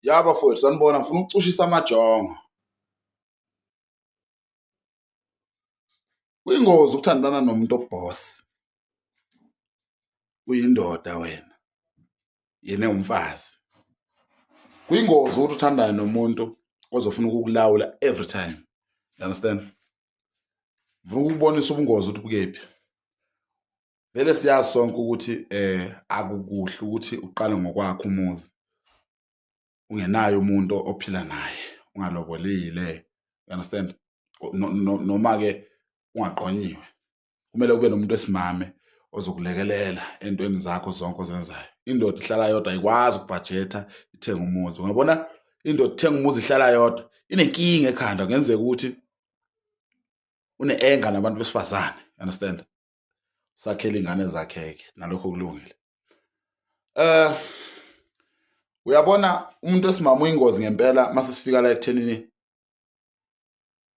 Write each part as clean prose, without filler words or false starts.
Yaba mfowethu sanibona, ngifuna ukucushisa amajongo. Kuyingozi ukuthandana nomuntu oboss. Uyindoda wena, yena umfazi. Kuyingozi ukuthi uthandane nomuntu ozofuna ukukulawula every time. You understand? Ngifuna ukubonisa ubungozi ukuthi bukephi. Vele siyazi sonke ukuthi akukuhle ukuthi uqale ngokwakho umuzi ungenayo umuntu ophila naye, ungalobolile. You understand? Noma-ke ungaqonyiwe. Kumele ube nomuntu wesimame ozokulekelela entweni zakho zonke ozenzayo. Indoda ihlala yodwa ayikwazi ukubhajetha ithenga umuzi. Ungabona indoda ithenga umuzi ihlala yodwa inenkinga ekhanda, kungenzeka ukuthi une-anger nabantu besifazane. You understand? Sakhele ingane zakhe nalokho kulungile. Uyabona umuntu wesimama uyingozi ngempela mase sifika la ekuthenini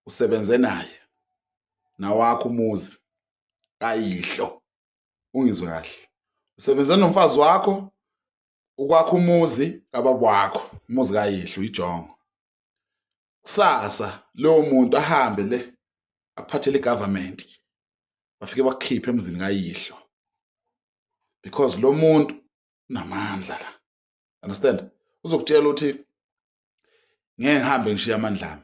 usebenze naye nawakho umuzi kayihlo. Ungizwe kahle, usebenze nomfazi wakho ukwakho umuzi kababa wakho, umuzi kayihlo ijongo. Kusasa lowo muntu ahambe le akuphathele igovernment, bafike bakukhiphe emzini kayihlo because lo muntu unamandla la. Understand? Uzokutshela ukuthi ngeke ngihambe ngishiya amandla ami.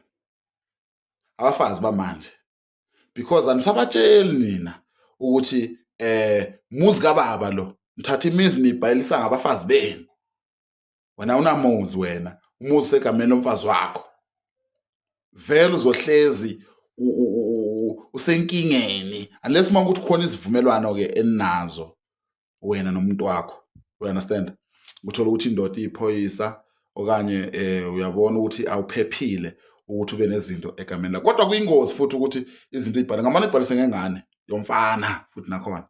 Abafazi bamanje because anisabatsheli nina ukuthi muzi kababa lo, nithatha imizi niyibhayilisa ngabafazi benu. Wena unamuzi, wena umuzi segameni lomfazi wakho. Vele uzohlezi usenkingeni unless uma ukuthi khona isivumelwano-ke eninazo wena nomuntu wakho. You understand? Uthola ukuthi indoda iyiphoyisa okanye uyabona ukuthi awuphephile ukuthi ube nezinto egameni lakho. Kodwa kuyingozi futhi ukuthi izinto ibhale ngamane ibhalise ngengane yomfana futhi nakhona.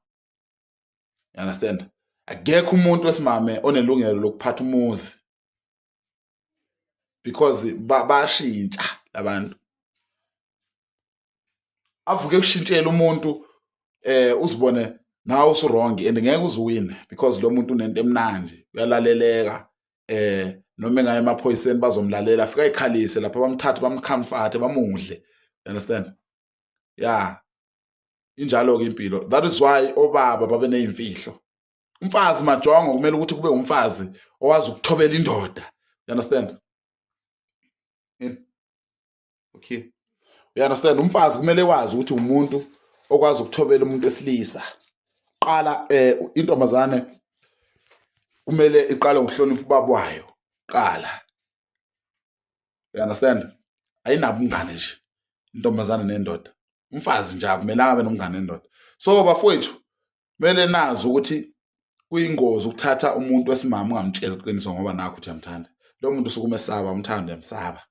You understand? Akekho umuntu wesimame onelungelo lokuphatha umuzi because bashintsha labantu. Avuke kushintshela umuntu uzibone nawe usurong and ngeke uzuwine because lo muntu unento emnandi, uyalaleleka. Noma engaye emaphoyiseni bazomlalela, afika ekhalise lapha bamthathe bamcomforte bamudle. You understand? Yeah, injalo-ke impilo. That is why obaba babe ney'mfihlo. Umfazi majongo kumele ukuthi kube umfazi owazi ukuthobela indoda. You understand? Okay. You understand? Umfazi kumele wazi ukuthi umuntu okwazi ukuthobela umuntu esilisa. Qala intombazane kumele iqale ngokuhlonipha ubaba wayo. Qala. You understand? Ayinabo umngane nje intombazane nendoda. Umfazi nje akumelanga abe nomngane nendoda. So bafowethu, kumele nazi ukuthi kuyingozi ukuthatha umuntu wesimama ungamtshela iqiniso ngoba nakho uthi uyamthanda. Lo muntu usuke umesaba, umthanda uyamsaba.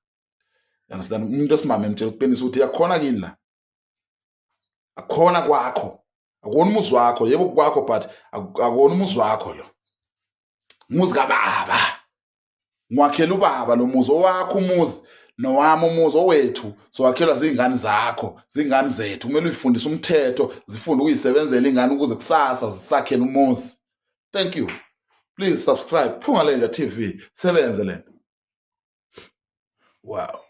You understand? Umuntu wesimama emtshela iqiniso ukuthi yakhona kini la. Akukhona kwakho. Akuwona umuzi wakho, yebo kwakho but akuwona umuzi wakho lo. Umuzi kababa. Ngwakhela ubaba lo muzi owakho umuzi nowami umuzi owethu sowakhelwa zingane zakho, zingane zethu. Kumele uyifundise umthetho, zifunde ukuyisebenzela ingane ukuze kusasa zisakhele umuzi. Thank you. Please subscribe Phunga Lenja TV. Sebenze lento. Wow.